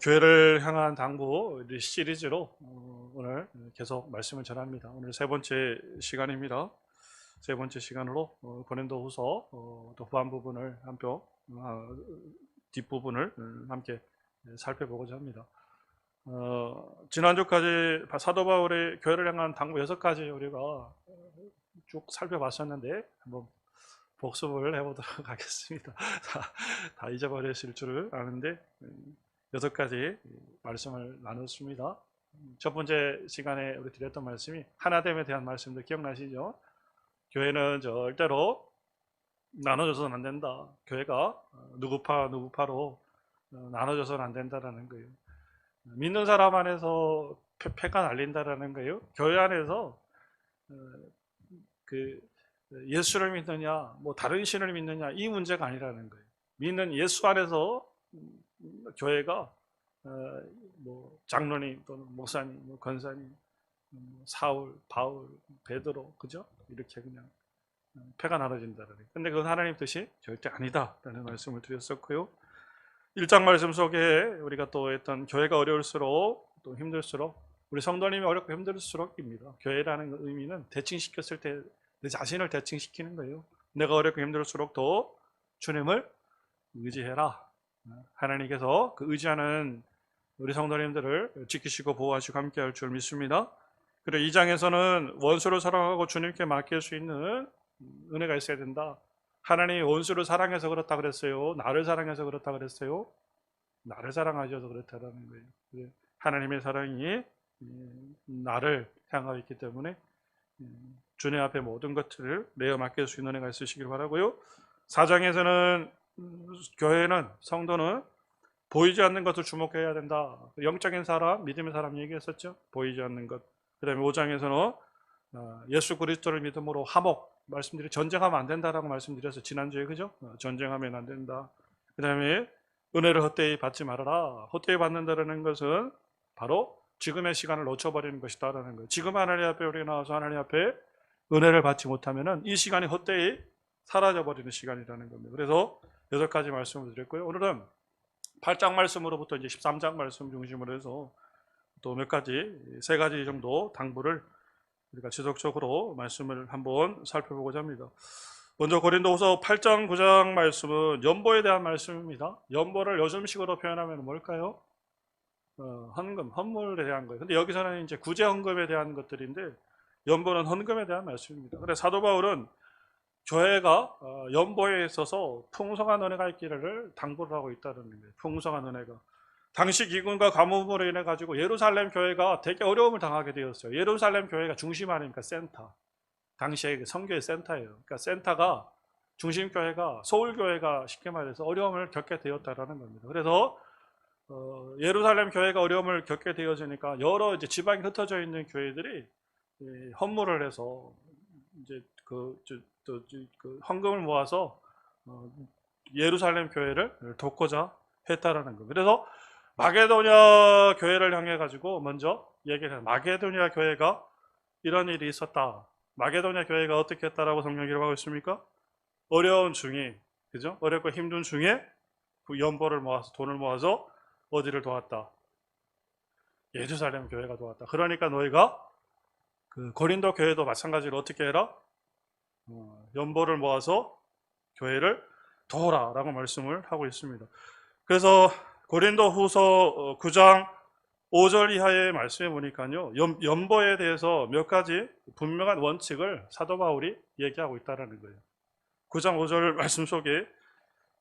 교회를 향한 당부 시리즈로 오늘 계속 말씀을 전합니다. 오늘 세 번째 시간입니다. 세 번째 시간으로 고린도후서 또 후반 부분을 뒷부분을 함께 살펴보고자 합니다. 지난주까지 사도 바울의 교회를 향한 당부 6가지 우리가 쭉 살펴봤었는데 한번 복습을 해보도록 하겠습니다. 다 잊어버리실 줄을 아는데 6가지 말씀을 나눴습니다. 첫 번째 시간에 우리 드렸던 말씀이 하나됨에 대한 말씀도 기억나시죠? 교회는 절대로 나눠져서는 안 된다. 교회가 누구파 누구파로 나눠져서는 안 된다라는 거예요. 믿는 사람 안에서 패가 날린다라는 거예요. 교회 안에서 예수를 믿느냐, 뭐 다른 신을 믿느냐 이 문제가 아니라는 거예요. 믿는 예수 안에서 교회가 뭐 장로님 또는 목사님, 뭐 권사님, 사울, 바울, 베드로 그죠? 이렇게 그냥 패가 나눠진다는 거예요. 근데 그건 하나님 뜻이 절대 아니다라는 말씀을 드렸었고요. 1장 말씀 속에 우리가 또 했던 교회가 어려울수록 또 힘들수록 우리 성도님이 어렵고 힘들수록입니다. 교회라는 의미는 대칭시켰을 때 내 자신을 대칭시키는 거예요. 내가 어렵고 힘들수록 더 주님을 의지해라. 하나님께서 그 의지하는 우리 성도님들을 지키시고 보호하시고 함께할 줄 믿습니다. 그리고 2장에서는 원수를 사랑하고 주님께 맡길 수 있는 은혜가 있어야 된다. 하나님이 원수를 사랑해서 그렇다 그랬어요? 나를 사랑해서 그렇다 그랬어요? 나를 사랑하셔서 그렇다는 거예요. 하나님의 사랑이 나를 향하고 있기 때문에 주님 앞에 모든 것들을 내어 맡길 수 있는 은혜가 있으시길 바라고요. 4장에서는 교회는 성도는 보이지 않는 것을 주목해야 된다. 영적인 사람, 믿음의 사람 얘기했었죠. 보이지 않는 것. 그 다음에 5장에서는 예수 그리스도를 믿음으로 화목 말씀드리 전쟁하면 안 된다라고 말씀드렸어요. 지난주에 그죠? 전쟁하면 안 된다. 그 다음에 은혜를 헛되이 받지 말아라. 헛되이 받는다라는 것은 바로 지금의 시간을 놓쳐버리는 것이다라는 거예요. 지금 하나님 앞에 우리가 나와서 하나님 앞에 은혜를 받지 못하면은 이 시간이 헛되이 사라져버리는 시간이라는 겁니다. 그래서 6가지 말씀을 드렸고요. 오늘은 8장 말씀으로부터 이제 13장 말씀 중심으로 해서 또 몇 가지, 3가지 정도 당부를 우리가 지속적으로 말씀을 한번 살펴보고자 합니다. 먼저 고린도후서 8장 9장 말씀은 연보에 대한 말씀입니다. 연보를 요즘식으로 표현하면 뭘까요? 헌금, 헌물에 대한 거예요. 근데 여기서는 이제 구제 헌금에 대한 것들인데 연보는 헌금에 대한 말씀입니다. 그래서 사도 바울은 교회가 연보에 있어서 풍성한 은혜가 있기를 당부를 하고 있다는 거예요. 풍성한 은혜가. 당시 기근과 가뭄으로 인해 가지고 예루살렘 교회가 되게 어려움을 당하게 되었어요. 예루살렘 교회가 중심 아닙니까? 센터. 당시에 성교의 센터예요. 그러니까 센터가 중심 교회가 서울 교회가 쉽게 말해서 어려움을 겪게 되었다라는 겁니다. 그래서 예루살렘 교회가 어려움을 겪게 되어지니까 여러 이제 지방에 흩어져 있는 교회들이 헌물을 해서 이제 그 헌금을 모아서 예루살렘 교회를 돕고자 했다라는 거. 그래서 마게도냐 교회를 향해 가지고 먼저 얘기를 해요. 마게도냐 교회가 이런 일이 있었다. 마게도냐 교회가 어떻게 했다라고 성경이 기록하고 있습니까? 어려운 중에, 그죠? 어렵고 힘든 중에 그 연보를 모아서 돈을 모아서 어디를 도왔다? 예루살렘 교회가 도왔다. 그러니까 너희가 그 고린도 교회도 마찬가지로 어떻게 해라? 연보를 모아서 교회를 도우라라고 말씀을 하고 있습니다. 그래서 고린도 후서 9장 5절 이하의 말씀에 보니까요, 연보에 대해서 몇 가지 분명한 원칙을 사도 바울이 얘기하고 있다는 거예요. 9장 5절 말씀 속에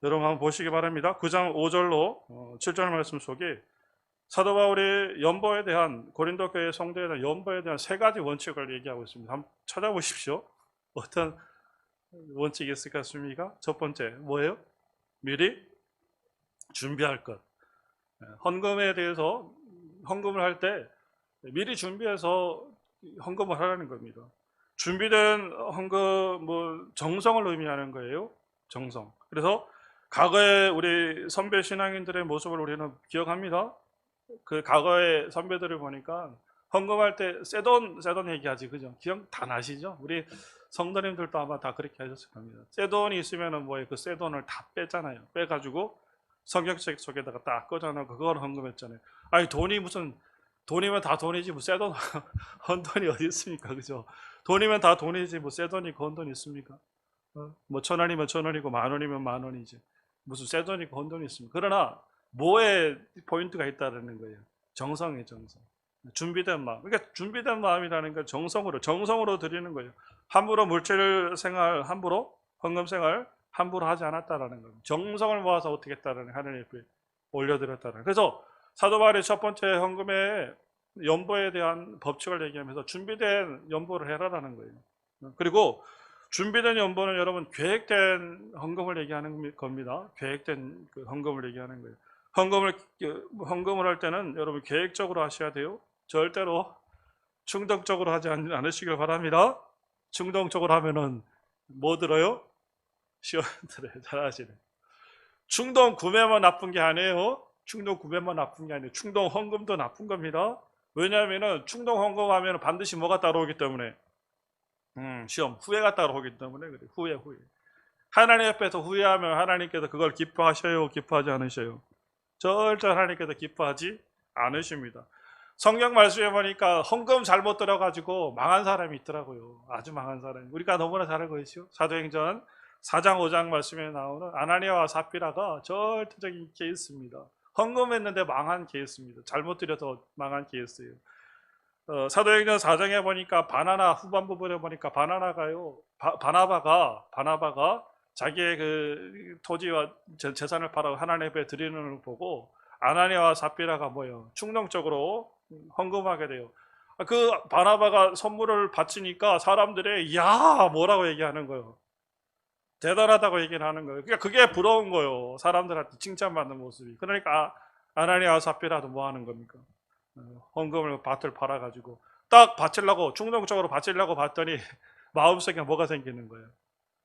여러분 한번 보시기 바랍니다. 9장 5절로 7절 말씀 속에 사도 바울이 연보에 대한 고린도 교회 성도에 대한 연보에 대한 3가지 원칙을 얘기하고 있습니다. 한번 찾아보십시오. 어떤 원칙이 있을 것 같습니까? 첫 번째 뭐예요? 미리 준비할 것. 헌금에 대해서 헌금을 할 때 미리 준비해서 헌금을 하라는 겁니다. 준비된 헌금, 뭐 정성을 의미하는 거예요. 정성. 그래서 과거에 우리 선배 신앙인들의 모습을 우리는 기억합니다. 그 과거의 선배들을 보니까 헌금할 때 쎄돈 얘기하지, 그죠? 기억 다 나시죠? 우리 성도님들도 아마 다 그렇게 하셨을 겁니다. 쎄돈이 있으면은 뭐예요? 그 쎄돈을 다 빼잖아요. 빼가지고 성경책 속에다가 딱 꽂아놓고 그걸 헌금했잖아요. 아니 돈이 무슨 돈이면 다 돈이지 뭐 새 돈, 헌 돈이 어디 있습니까? 그죠? 돈이면 다 돈이지 뭐 새 돈이 헌 돈이 있습니까? 뭐 1,000원이면 1,000원이고 10,000원이면 10,000원이지 무슨 새 돈이고 헌 돈이 있습니까? 그러나 뭐에 포인트가 있다는 거예요. 정성이에요, 정성. 준비된 마음. 그러니까 준비된 마음이라는 건 정성으로 드리는 거예요. 함부로 물질 생활, 함부로 헌금 생활, 함부로 하지 않았다라는 겁니다. 정성을 모아서 어떻게 했다라는 하나님 앞에 올려드렸다는. 그래서 사도 바울이 첫 번째 헌금의 연보에 대한 법칙을 얘기하면서 준비된 연보를 해라라는 거예요. 그리고 준비된 연보는 여러분 계획된 헌금을 얘기하는 겁니다. 계획된 그 헌금을 얘기하는 거예요. 헌금을 할 때는 여러분 계획적으로 하셔야 돼요. 절대로 충동적으로 하지 않으시길 바랍니다. 충동적으로 하면은 뭐 들어요? 시원들어요. 잘하시네. 충동 구매만 나쁜 게 아니에요. 충동 구매만 나쁜 게 아니에요. 충동 헌금도 나쁜 겁니다. 왜냐하면은 충동 헌금하면 반드시 뭐가 따라오기 때문에 시험 후회가 따라오기 때문에 그래. 후회. 하나님 앞에서 후회하면 하나님께서 그걸 기뻐하셔요? 기뻐하지 않으셔요? 절대 하나님께서 기뻐하지 않으십니다. 성경 말씀에 보니까 헌금 잘못 들어가지고 망한 사람이 있더라고요. 아주 망한 사람이. 우리가 너무나 잘 알고 있죠. 사도행전 4장 5장 말씀에 나오는 아나니아와 삽비라가 절대적인 케이스입니다. 헌금했는데 망한 케이스입니다. 잘못 드려서 망한 케이스예요. 사도행전 4장에 보니까 바나나 후반 부분에 보니까 바나바가 자기의 그 토지와 재산을 팔아 하나님 앞에 드리는 걸 보고 아나니아와 삽비라가 뭐예요? 충동적으로 헌금하게 돼요. 그 바나바가 선물을 바치니까 사람들이 야 뭐라고 얘기하는 거예요. 대단하다고 얘기를 하는 거예요. 그러니까 그게 부러운 거예요. 사람들한테 칭찬받는 모습이. 그러니까 아나니아와 삽비라도 뭐 하는 겁니까? 헌금을 밭을 팔아가지고 딱 바치려고 충동적으로 바치려고 봤더니 마음속에 뭐가 생기는 거예요?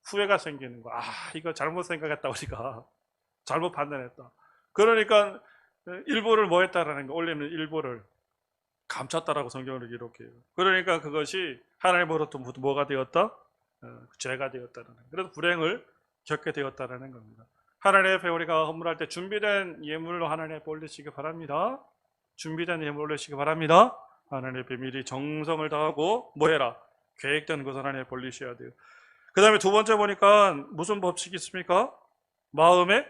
후회가 생기는 거야. 아 이거 잘못 생각했다 우리가 잘못 판단했다. 그러니까 일부를 뭐 했다라는 거 올리는 일부를 감췄다라고 성경을 기록해요. 그러니까 그것이 하나님으로부터 뭐가 되었다? 죄가 되었다는 거예요. 그래서 불행을 겪게 되었다는 겁니다. 하나님 앞에 우리가 헌물할 때 준비된 예물로 하나님 앞에 올리시기 바랍니다. 준비된 예물 올리시기 바랍니다. 하나님 앞에 미리 정성을 다하고 뭐 해라? 계획된 것을 하나님 앞에 올리셔야 돼요. 그 다음에 두 번째 보니까 무슨 법칙이 있습니까? 마음에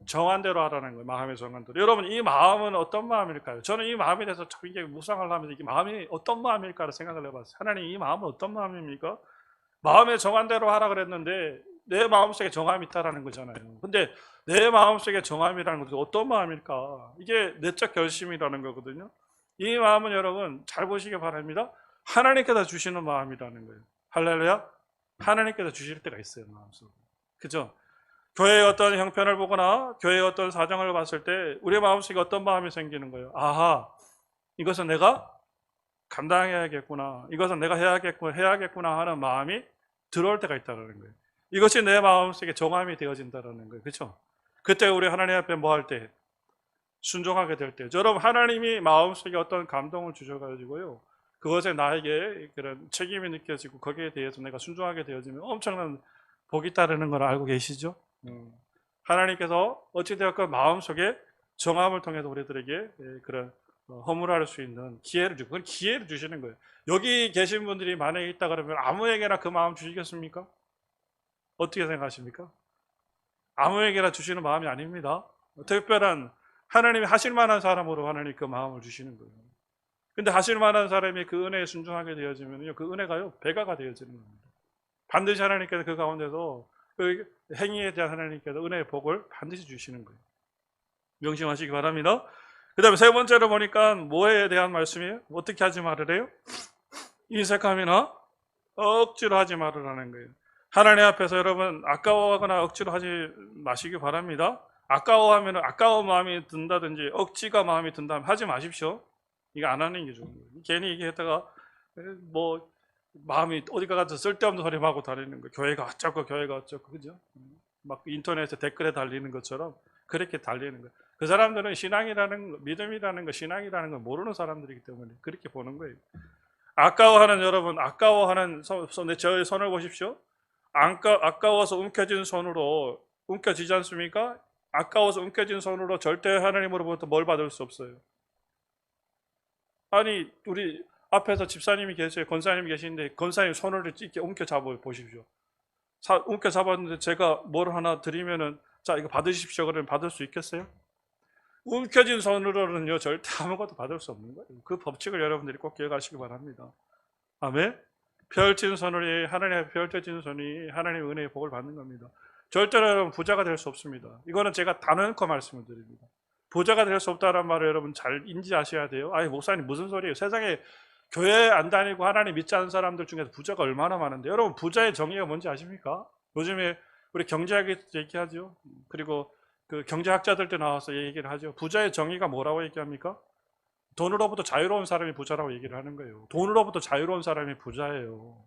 정한 대로 하라는 거예요. 마음의 정한 대로. 여러분 이 마음은 어떤 마음일까요? 저는 이 마음에 대해서 굉장히 묵상을 하면서 이 마음이 어떤 마음일까를 생각을 해봤어요. 하나님 이 마음은 어떤 마음입니까? 마음에 정한 대로 하라 그랬는데 내 마음속에 정함이 있다라는 거잖아요. 근데 내 마음속에 정함이라는 것은 어떤 마음일까? 이게 내적 결심이라는 거거든요. 이 마음은 여러분 잘 보시기 바랍니다. 하나님께서 주시는 마음이라는 거예요. 할렐루야. 하나님께서 주실 때가 있어요. 마음속에. 그죠? 교회의 어떤 형편을 보거나 교회의 어떤 사정을 봤을 때 우리 마음속에 어떤 마음이 생기는 거예요. 아하, 이것은 내가 감당해야겠구나. 이것은 내가 해야겠구나 하는 마음이 들어올 때가 있다는 거예요. 이것이 내 마음속에 정함이 되어진다는 거예요. 그렇죠? 그때 우리 하나님 앞에 뭐 할 때? 순종하게 될 때. 여러분 하나님이 마음속에 어떤 감동을 주셔가지고요. 그것에 나에게 그런 책임이 느껴지고 거기에 대해서 내가 순종하게 되어지면 엄청난 복이 따르는 걸 알고 계시죠? 하나님께서 어찌되었건 마음속에 정함을 통해서 우리들에게 그런 허물할 수 있는 기회를 주고 그건 기회를 주시는 거예요. 여기 계신 분들이 만약에 있다 그러면 아무에게나 그 마음 주시겠습니까? 어떻게 생각하십니까? 아무에게나 주시는 마음이 아닙니다. 특별한 하나님이 하실 만한 사람으로 하나님 그 마음을 주시는 거예요. 근데 하실 만한 사람이 그 은혜에 순종하게 되어지면요, 그 은혜가요 배가가 되어지는 겁니다. 반드시 하나님께서 그 가운데서 그 행위에 대한 하나님께서 은혜의 복을 반드시 주시는 거예요. 명심하시기 바랍니다. 그 다음에 세 번째로 보니까 뭐에 대한 말씀이에요? 어떻게 하지 말으래요? 인색함이나 억지로 하지 말으라는 거예요. 하나님 앞에서 여러분 아까워하거나 억지로 하지 마시기 바랍니다. 아까워하면 아까운 마음이 든다든지 억지가 마음이 든다면 하지 마십시오. 이거 안 하는 게 좋은 거예요. 괜히 얘기했다가 뭐 마음이 어디 가서 쓸데없는 소리 하고 다니는 거. 교회가 어쩌고 교회가 어쩌고 그죠? 막 인터넷에 댓글에 달리는 것처럼 그렇게 달리는 거예요. 그 사람들은 신앙이라는 거, 믿음이라는 거, 신앙이라는 걸 모르는 사람들이기 때문에 그렇게 보는 거예요. 아까워하는 여러분, 아까워하는 저의 손을 보십시오. 아까워서 움켜진 손으로 움켜쥐지 않습니까? 아까워서 움켜진 손으로 절대 하나님으로부터 뭘 받을 수 없어요. 아니 우리 앞에서 집사님이 계세요. 권사님이 계시는데 권사님 손을 이렇게 움켜 잡아 보십시오. 움켜 잡았는데 제가 뭘 하나 드리면은 자 이거 받으십시오 그러면 받을 수 있겠어요? 움켜진 손으로는요 절대 아무것도 받을 수 없는 거예요. 그 법칙을 여러분들이 꼭 기억하시기 바랍니다. 아멘. 펼친 손으로 하나님의 펼쳐진 손이 하나님의 은혜의 복을 받는 겁니다. 절대로 여러분 부자가 될 수 없습니다. 이거는 제가 단언코 말씀을 드립니다. 부자가 될 수 없다는 말을 여러분 잘 인지하셔야 돼요. 아니 목사님 무슨 소리예요? 세상에 교회 안 다니고 하나님 믿지 않는 사람들 중에서 부자가 얼마나 많은데 여러분 부자의 정의가 뭔지 아십니까? 요즘에 우리 경제학에 얘기하죠. 그리고 그 경제학자들도 나와서 얘기를 하죠. 부자의 정의가 뭐라고 얘기합니까? 돈으로부터 자유로운 사람이 부자라고 얘기를 하는 거예요. 돈으로부터 자유로운 사람이 부자예요.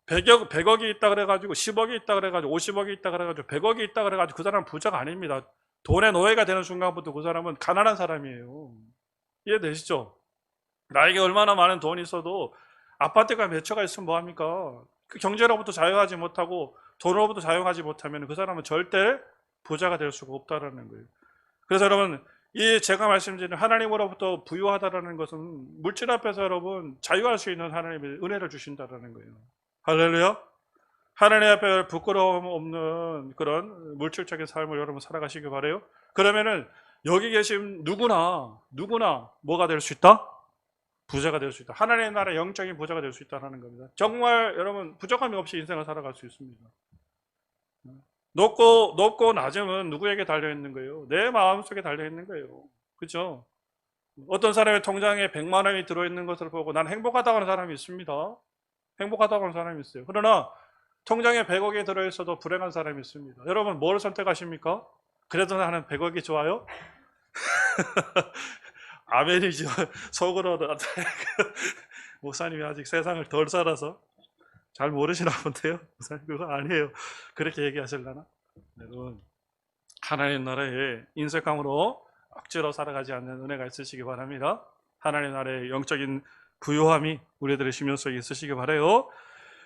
100억이 있다 그래가지고 10억이 있다 그래가지고 50억이 있다 그래가지고 100억이 있다 그래가지고 그 사람은 부자가 아닙니다. 돈의 노예가 되는 순간부터 그 사람은 가난한 사람이에요. 이해되시죠? 나에게 얼마나 많은 돈이 있어도 아파트가 몇 채가 있으면 뭐합니까? 그 경제로부터 자유하지 못하고 돈으로부터 자유하지 못하면 그 사람은 절대 부자가 될 수가 없다라는 거예요. 그래서 여러분 이 제가 말씀드린 하나님으로부터 부유하다라는 것은 물질 앞에서 여러분 자유할 수 있는 하나님의 은혜를 주신다라는 거예요. 할렐루야. 하나님 앞에 부끄러움 없는 그런 물질적인 삶을 여러분 살아가시기 바라요. 그러면은 여기 계신 누구나 뭐가 될 수 있다? 부자가 될 수 있다. 하나님의 나라의 영적인 부자가 될 수 있다는 겁니다. 정말 여러분 부족함이 없이 인생을 살아갈 수 있습니다. 높고 낮음은 누구에게 달려있는 거예요? 내 마음속에 달려있는 거예요. 그렇죠? 어떤 사람의 통장에 100만 원이 들어있는 것을 보고 난 행복하다고 하는 사람이 있습니다. 행복하다고 하는 사람이 있어요. 그러나 통장에 100억이 들어있어도 불행한 사람이 있습니다. 여러분 뭘 선택하십니까? 그래도 나는 100억이 좋아요? 아멘이죠. 속으로 목사님이 아직 세상을 덜 살아서 잘 모르시나 본데요. 목사님 그거 아니에요. 그렇게 얘기하실라나? 여러분 하나님 나라에 인색함으로 억지로 살아가지 않는 은혜가 있으시기 바랍니다. 하나님 나라의 영적인 부유함이 우리들의 심령 속에 있으시기 바라요.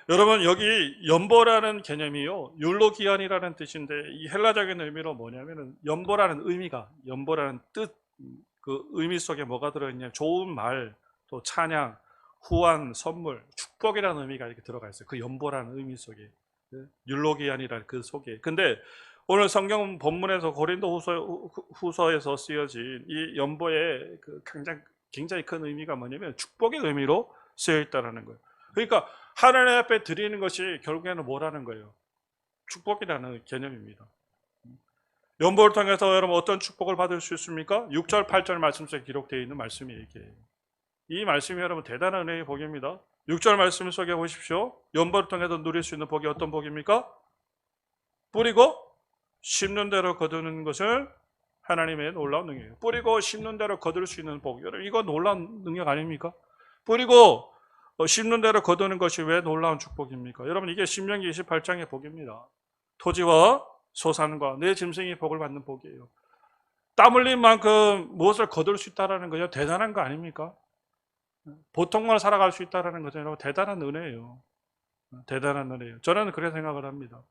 여러분 여기 연보라는 개념이요 율로기안이라는 뜻인데 이 헬라적인 의미로 뭐냐면은 연보라는 의미가 연보라는 뜻 그 의미 속에 뭐가 들어있냐 좋은 말 또 찬양 후한 선물 축복이라는 의미가 이렇게 들어가 있어요. 그 연보라는 의미 속에 율로기안이라는 그 속에. 근데 오늘 성경 본문에서 고린도 후서에서 쓰여진 이 연보의 그 굉장히 큰 의미가 뭐냐면 축복의 의미로 쓰여 있다는 거예요. 그러니까 하나님 앞에 드리는 것이 결국에는 뭐라는 거예요? 축복이라는 개념입니다. 연보를 통해서 여러분 어떤 축복을 받을 수 있습니까? 6절 8절 말씀 속에 기록되어 있는 말씀이 이게 이 말씀이 여러분 대단한 은혜의 복입니다. 6절 말씀 속에 보십시오. 연보를 통해서 누릴 수 있는 복이 어떤 복입니까? 뿌리고 심는 대로 거두는 것을 하나님의 놀라운 능력이에요. 뿌리고 심는 대로 거둘 수 있는 복. 여러분 이거 놀라운 능력 아닙니까? 뿌리고 심는 대로 거두는 것이 왜 놀라운 축복입니까? 여러분 이게 신명기 28장의 복입니다. 토지와 소산과 내 짐승이 복을 받는 복이에요. 땀 흘린 만큼 무엇을 거둘 수 있다는 거죠. 대단한 거 아닙니까? 보통만 살아갈 수 있다는 거죠. 대단한 은혜예요. 대단한 은혜예요. 저는 그렇게 생각을 합니다.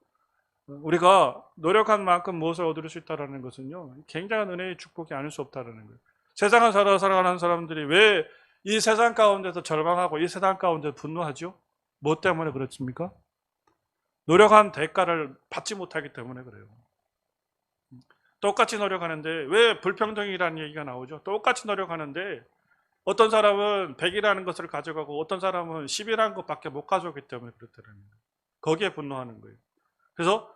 우리가 노력한 만큼 무엇을 얻을 수 있다는 것은요. 굉장한 은혜의 축복이 아닐 수 없다는 거예요. 세상을 살아가는 사람들이 왜 이 세상 가운데서 절망하고 이 세상 가운데 분노하죠? 뭐 때문에 그렇습니까? 노력한 대가를 받지 못하기 때문에 그래요. 똑같이 노력하는데 왜 불평등이라는 얘기가 나오죠? 똑같이 노력하는데 어떤 사람은 100이라는 것을 가져가고 어떤 사람은 10이라는 것밖에 못 가져오기 때문에 그렇다는 거예요. 거기에 분노하는 거예요. 그래서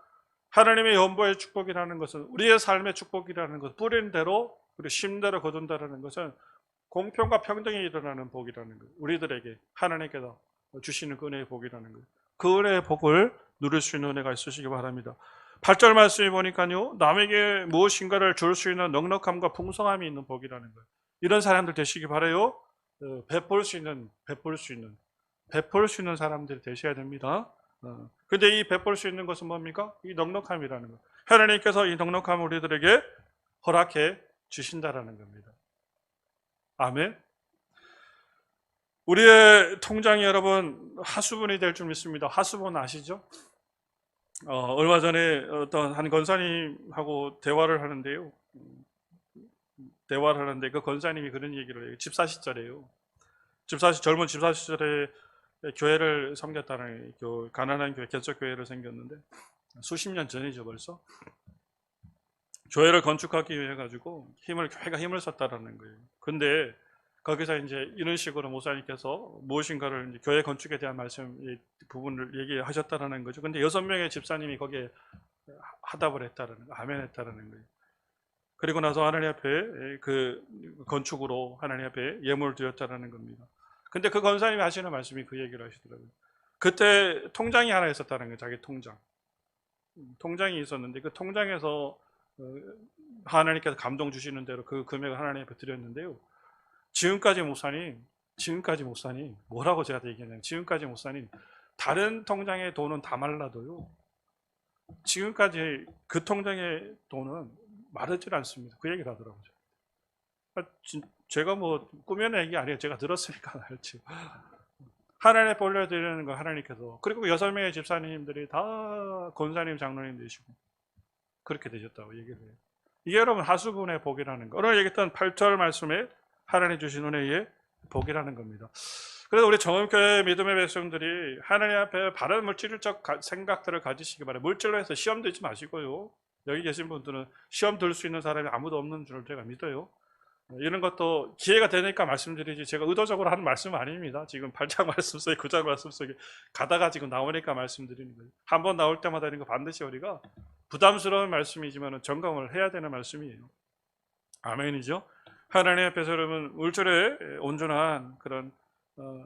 하나님의 연보의 축복이라는 것은 우리의 삶의 축복이라는 것, 뿌린 대로 그리고 심 대로 거둔다는 것은 공평과 평등이 일어나는 복이라는 거예요. 우리들에게 하나님께서 주시는 그 은혜의 복이라는 거예요. 그 은혜의 복을 누릴 수 있는 은혜가 있으시기 바랍니다. 8절 말씀에 보니까요. 남에게 무엇인가를 줄 수 있는 넉넉함과 풍성함이 있는 복이라는 거예요. 이런 사람들 되시기 바라요. 베풀 수 있는 사람들이 되셔야 됩니다. 근데 이 베풀 수 있는 것은 뭡니까? 이 넉넉함이라는 거. 하나님께서 이 넉넉함을 우리들에게 허락해 주신다라는 겁니다. 아멘. 우리의 통장이 여러분 하수분이 될 줄 믿습니다. 하수분 아시죠? 얼마 전에 어떤 한 권사님하고 대화를 하는데요. 대화를 하는데 그 권사님이 그런 얘기를 해요. 집사 시절에요. 젊은 집사 시절에 교회를 섬겼다는, 가난한 교회, 개척 교회를 섬겼는데 수십 년 전이죠 벌써. 교회를 건축하기 위해 가지고 교회가 힘을 썼다라는 거예요. 근데 거기서 이제 이런 식으로 목사님께서 무엇인가를 이제 교회 건축에 대한 말씀 부분을 얘기하셨다라는 거죠. 근데 6명의 집사님이 거기에 하답을 했다라는 거, 아멘 했다라는 거예요. 그리고 나서 하나님 앞에 그 건축으로 하나님 앞에 예물을 드렸다라는 겁니다. 근데 그 권사님이 하시는 말씀이 그 얘기를 하시더라고요. 그때 통장이 하나 있었다는 거예요. 자기 통장이 있었는데 그 통장에서 하나님께서 감동 주시는 대로 그 금액을 하나님 앞에 드렸는데요. 지금까지 목사님 뭐라고 제가 얘기하냐면, 지금까지 목사님 다른 통장의 돈은 다 말라도요, 지금까지 그 통장의 돈은 마르질 않습니다. 그 얘기를 하더라고요. 제가 뭐 꾸며낸 얘기 아니에요. 제가 들었으니까 알죠. 하나님 앞에 올려드리는 거 하나님께서. 그리고 6명의 집사님들이 다 권사님, 장로님 되시고 그렇게 되셨다고 얘기를 해요. 이게 여러분 하수분의 복이라는 거. 오늘 얘기했던 8절 말씀에 하나님 주신 은혜의 복이라는 겁니다. 그래서 우리 정음교회 믿음의 백성들이 하나님 앞에 바른 물질적 생각들을 가지시기 바랍니다. 물질로 해서 시험 들지 마시고요. 여기 계신 분들은 시험 들 수 있는 사람이 아무도 없는 줄 제가 믿어요. 이런 것도 기회가 되니까 말씀드리지, 제가 의도적으로 하는 말씀은 아닙니다. 지금 8장 말씀 속에 9장 말씀 속에 가다가 지금 나오니까 말씀드리는 거예요. 한번 나올 때마다 이런 거 반드시 우리가 부담스러운 말씀이지만 점검을 해야 되는 말씀이에요. 아멘이죠. 하나님 앞에서 여러분 물질에 온전한 그런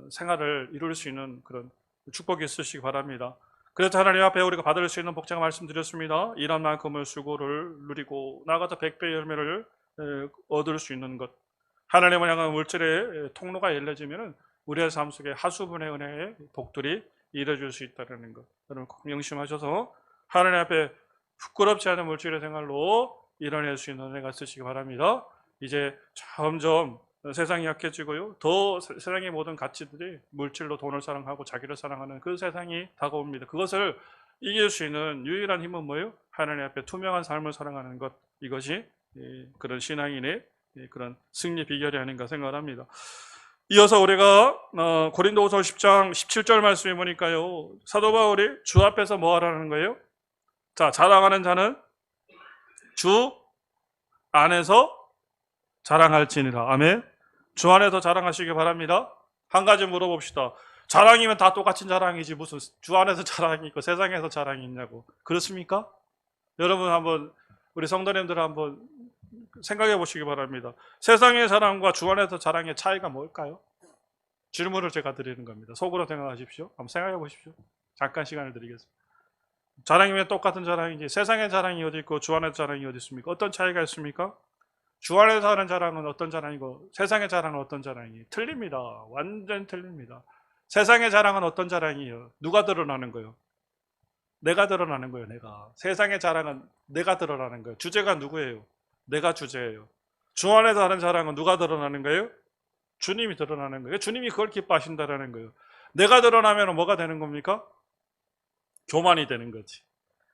생활을 이룰 수 있는 그런 축복이 있으시기 바랍니다. 그래서 하나님 앞에 우리가 받을 수 있는 복 제가 말씀드렸습니다. 일한 만큼의 수고를 누리고 나아가서 100배의 열매를 얻을 수 있는 것, 하나님을 향한 물질의 통로가 열려지면 우리의 삶 속에 하수분의 은혜의 복들이 이루어질 수 있다는 것, 여러분 꼭 명심하셔서 하나님 앞에 부끄럽지 않은 물질의 생활로 이뤄낼 수 있는 은혜가 있으시기 바랍니다. 이제 점점 세상이 약해지고요, 더 세상의 모든 가치들이 물질로 돈을 사랑하고 자기를 사랑하는 그 세상이 다가옵니다. 그것을 이길 수 있는 유일한 힘은 뭐예요? 하나님 앞에 투명한 삶을 사랑하는 것, 이것이 그런 신앙인의 그런 승리 비결이 아닌가 생각합니다. 이어서 우리가 고린도후서 10장 17절 말씀에 보니까요, 사도 바울이 주 앞에서 뭐 하라는 거예요? 자, 자랑하는 자는 주 안에서 자랑할지니라. 아멘. 주 안에서 자랑하시기 바랍니다. 한 가지 물어봅시다. 자랑이면 다 똑같은 자랑이지 무슨 주 안에서 자랑이 있고 세상에서 자랑이 있냐고. 그렇습니까? 여러분 한번 우리 성도님들 한번 생각해 보시기 바랍니다. 세상의 자랑과 주 안에서 자랑의 차이가 뭘까요? 질문을 제가 드리는 겁니다. 속으로 생각하십시오. 한번 생각해 보십시오. 잠깐 시간을 드리겠습니다. 자랑이면 똑같은 자랑이지 세상의 자랑이 어디 있고 주 안의 자랑이 어디 있습니까? 어떤 차이가 있습니까? 주 안에서 하는 자랑은 어떤 자랑이고 세상의 자랑은 어떤 자랑이에요? 틀립니다. 완전 틀립니다. 세상의 자랑은 어떤 자랑이에요? 누가 드러나는 거예요? 내가 드러나는 거예요. 내가. 세상의 자랑은 내가 드러나는 거예요. 주제가 누구예요? 내가 주제예요. 주 안에서 하는 자랑은 누가 드러나는 거예요? 주님이 드러나는 거예요. 주님이 그걸 기뻐하신다는 거예요. 내가 드러나면 뭐가 되는 겁니까? 교만이 되는 거지.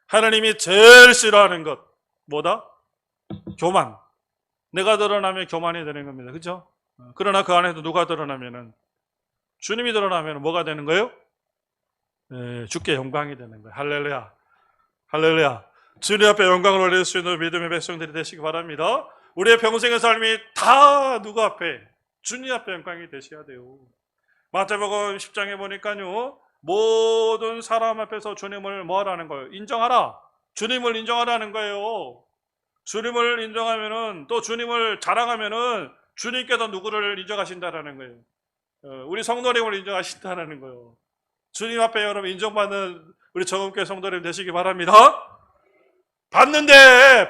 하나님이 제일 싫어하는 것 뭐다? 교만. 내가 드러나면 교만이 되는 겁니다. 그렇죠? 그러나 그 안에도 누가 드러나면은 주님이 드러나면 뭐가 되는 거예요? 주께 영광이 되는 거예요. 할렐루야. 할렐루야. 주님 앞에 영광을 올릴 수 있는 믿음의 백성들이 되시기 바랍니다. 우리의 평생의 삶이 다 누구 앞에? 주님 앞에 영광이 되셔야 돼요. 마태복음 10장에 보니까요, 모든 사람 앞에서 주님을 뭐 하라는 거예요? 인정하라. 주님을 인정하라는 거예요. 주님을 인정하면은, 또 주님을 자랑하면은 주님께서 누구를 인정하신다라는 거예요. 우리 성도님을 인정하신다라는 거예요. 주님 앞에 여러분 인정받는 우리 정음교회 성도님 되시기 바랍니다. 봤는데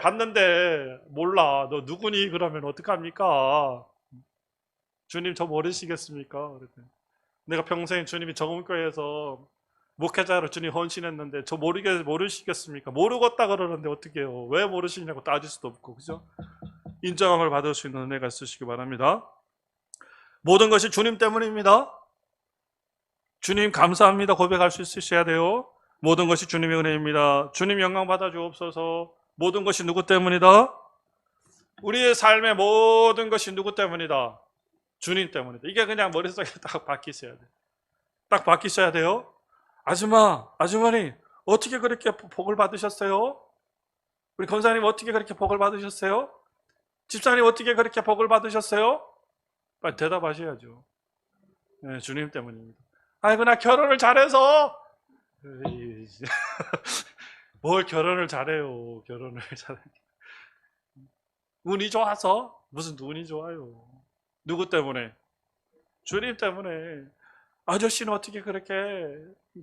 몰라. 너 누구니? 그러면 어떡합니까? 주님 저 모르시겠습니까? 내가 평생 주님이 정음교회에서 목회자로 주님 헌신했는데 저 모르시겠습니까? 모르겠다 그러는데 어떻게 해요? 왜 모르시냐고 따질 수도 없고, 그죠? 인정함을 받을 수 있는 은혜가 있으시기 바랍니다. 모든 것이 주님 때문입니다. 주님 감사합니다 고백할 수 있으셔야 돼요. 모든 것이 주님의 은혜입니다. 주님 영광 받아 주옵소서. 모든 것이 누구 때문이다? 우리의 삶의 모든 것이 누구 때문이다? 주님 때문이다. 이게 그냥 머릿속에 딱 박히셔야 돼. 딱 박히셔야 돼요. 아줌마, 아주머니, 어떻게 그렇게 복을 받으셨어요? 우리 권사님 어떻게 그렇게 복을 받으셨어요? 집사님 어떻게 그렇게 복을 받으셨어요? 빨리 대답하셔야죠. 네, 주님 때문입니다. 아이고, 나 결혼을 잘해서. 에이, 뭘 결혼을 잘해요. 결혼을 잘해. 운이 좋아서? 무슨 운이 좋아요. 누구 때문에? 주님 때문에. 아저씨는 어떻게 그렇게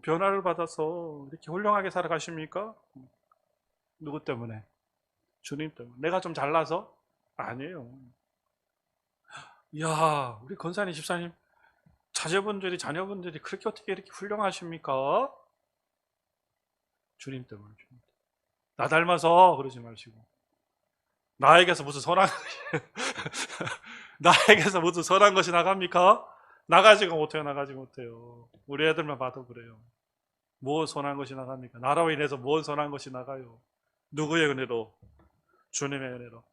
변화를 받아서 이렇게 훌륭하게 살아가십니까? 누구 때문에? 주님 때문에. 내가 좀 잘나서? 아니에요. 이야, 우리 권사님, 집사님, 자녀분들이 그렇게 어떻게 이렇게 훌륭하십니까? 주님 때문에. 나 닮아서 그러지 마시고. 나에게서 무슨 선한 나에게서 무슨 선한 것이 나갑니까? 나가지가 못해요. 나가지 못해요. 우리 애들만 봐도 그래요. 뭐 선한 것이 나갑니까? 나로 인해서 뭘 선한 것이 나가요? 누구의 은혜로? 주님의 은혜로.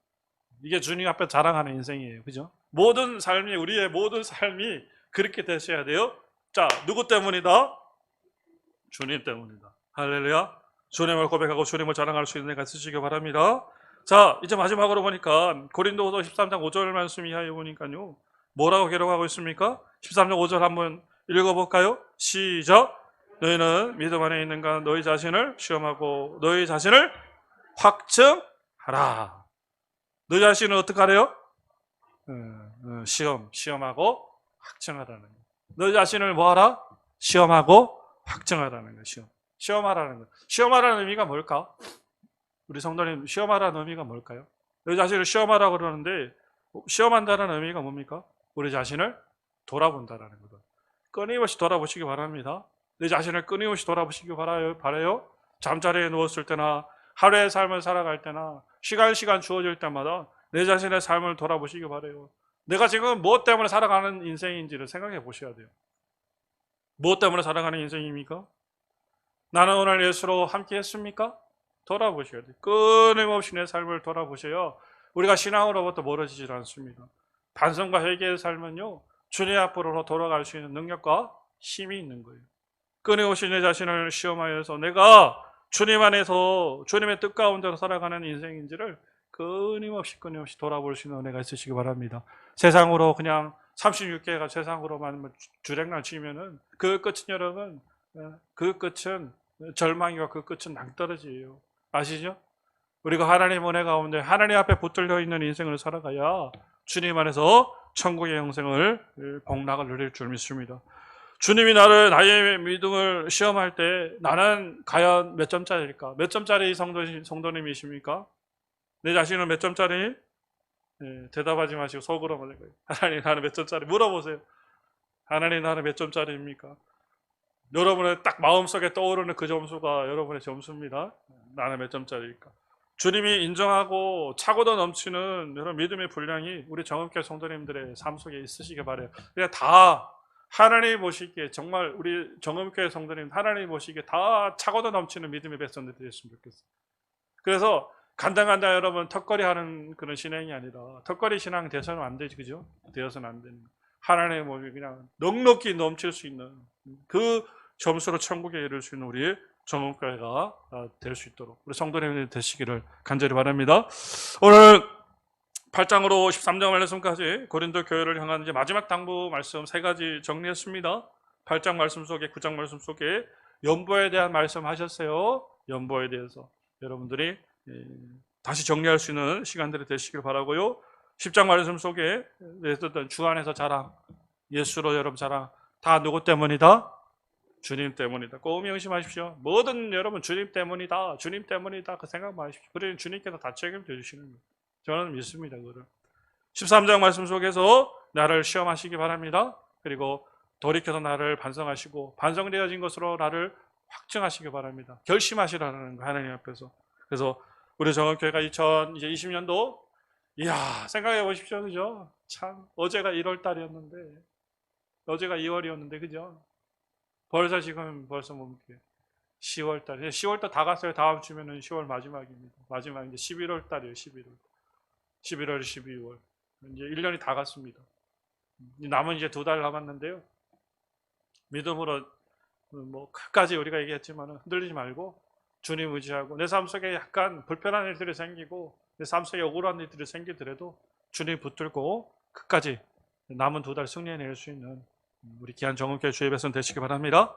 이게 주님 앞에 자랑하는 인생이에요. 그죠? 모든 삶이, 우리의 모든 삶이 그렇게 되셔야 돼요. 자, 누구 때문이다? 주님 때문이다. 할렐루야. 주님을 고백하고 주님을 자랑할 수 있는 애가 있으시기 바랍니다. 자, 이제 마지막으로 보니까 고린도후서 13장 5절 말씀 이하에 보니까요. 뭐라고 기록하고 있습니까? 13장 5절 한번 읽어볼까요? 시작. 너희는 믿음 안에 있는가? 너희 자신을 시험하고 너희 자신을 확증하라. 너희 자신은 어떻게 하래요? 시험하고 확증하라는 거. 너희 자신을 뭐하라? 시험하고 확증하라는 거. 시험하라는 거. 시험하라는 의미가 뭘까? 우리 성도님, 시험하라는 의미가 뭘까요? 너희 자신을 시험하라고 그러는데 시험한다는 의미가 뭡니까? 우리 자신을 돌아본다라는 거죠. 끊임없이 돌아보시기 바랍니다. 내 자신을 끊임없이 돌아보시기 바라요. 잠자리에 누웠을 때나 하루의 삶을 살아갈 때나 시간 주어질 때마다 내 자신의 삶을 돌아보시기 바라요. 내가 지금 무엇 때문에 살아가는 인생인지를 생각해 보셔야 돼요. 무엇 때문에 살아가는 인생입니까? 나는 오늘 예수로 함께 했습니까? 돌아보셔야 돼요. 끊임없이 내 삶을 돌아보셔야 우리가 신앙으로부터 멀어지질 않습니다. 반성과 회개의 삶은요, 주님 앞으로 돌아갈 수 있는 능력과 힘이 있는 거예요. 끊임없이 내 자신을 시험하여서 내가 주님 안에서 주님의 뜻 가운데로 살아가는 인생인지를 끊임없이 돌아볼 수 있는 은혜가 있으시기 바랍니다. 세상으로 그냥 36개가 세상으로만 주랭랑 치면은 그 끝은 여러분, 그 끝은 절망이고 그 끝은 낭떠러지예요. 아시죠? 우리가 하나님 은혜 가운데 하나님 앞에 붙들려 있는 인생을 살아가야 주님 안에서 천국의 영생을 복락을 누릴 줄 믿습니다. 주님이 나의 믿음을 시험할 때 나는 과연 몇 점짜리일까? 몇 점짜리 성도님이십니까? 내 자신은 몇 점짜리? 대답하지 마시고 속으로 말해요. 하나님 나는 몇 점짜리? 물어보세요. 하나님 나는 몇 점짜리입니까? 여러분의 딱 마음속에 떠오르는 그 점수가 여러분의 점수입니다. 나는 몇 점짜리일까? 주님이 인정하고 차고도 넘치는 여러분 믿음의 분량이 우리 정읍교회 성도님들의 삶 속에 있으시길 바라요. 그냥 다 하나님 보시기에 정말 우리 정읍교회 성도님 하나님 보시기에 다 차고도 넘치는 믿음의 백성들이 되셨으면 좋겠어요. 그래서 간당간당 여러분 턱걸이 하는 그런 신앙이 아니라 턱걸이 신앙 되어서는 안 되지, 그죠? 되어서는 안 되는 하나님의 몸이 그냥 넉넉히 넘칠 수 있는 그 점수로 천국에 이를 수 있는 우리의 정음교회가 될 수 있도록 우리 성도님들이 되시기를 간절히 바랍니다. 오늘 8장으로 13장 말씀까지 고린도 교회를 향한 이제 마지막 당부 말씀 3가지 정리했습니다. 8장 말씀 속에 9장 말씀 속에 연보에 대한 말씀 하셨어요. 연보에 대해서 여러분들이 다시 정리할 수 있는 시간들이 되시길 바라고요. 10장 말씀 속에 있었던 주 안에서 자랑, 예수로 여러분 자랑 다 누구 때문이다? 주님 때문이다. 꼭 명심하십시오. 뭐든 여러분 주님 때문이다. 주님 때문이다. 그 생각 마십시오. 그러니 주님께서 다 책임져 주시는 거예요. 저는 믿습니다. 그거를. 13장 말씀 속에서 나를 시험하시기 바랍니다. 그리고 돌이켜서 나를 반성하시고 반성되어진 것으로 나를 확증하시기 바랍니다. 결심하시라는 거 하나님 앞에서. 그래서 우리 정읍교회가 2020년도 이야 생각해 보십시오. 그죠? 참 어제가 1월 달이었는데 어제가 2월이었는데 그죠? 벌써 뭡니까? 10월 달에 10월 달 다 갔어요. 다음 주면은 10월 마지막입니다. 마지막 이제 11월 달이에요. 11월, 12월. 이제 1년이 다 갔습니다. 남은 이제 2달 남았는데요. 믿음으로 뭐 끝까지 우리가 얘기했지만 흔들리지 말고 주님 의지하고, 내 삶 속에 약간 불편한 일들이 생기고 내 삶 속에 억울한 일들이 생기더라도 주님 붙들고 끝까지 남은 2달 승리해낼 수 있는 우리 귀한 정은교회 주의 백성 되시기 바랍니다.